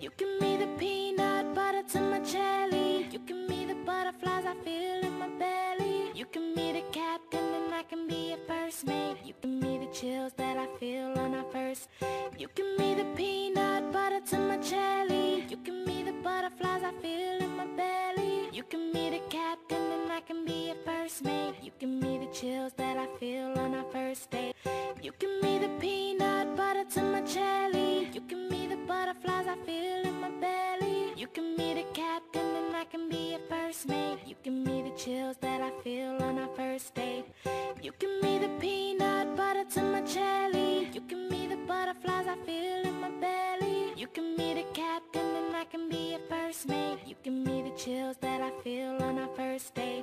You give me the peanut butter to my jelly. You give me the butterflies I feel in my belly. You give me the captain and I can be a first mate. You give me the chills that I feel on our first. You give me the peanut butter to my jelly. You give me the butterflies I feel in my belly. You give me the captain and I can be a first mate. You give me the chills that I feel on our first date. You give me the peanut butter to my jelly. You give me the butterflies I feel in my belly. You give me the captain and I can be a first mate. You give me the chills that I feel on our first date. You give me the peanut butter to my jelly. You give me the butterflies I feel in my belly. You give me the captain and I can be a first mate. You give me the chills that I feel on our first date.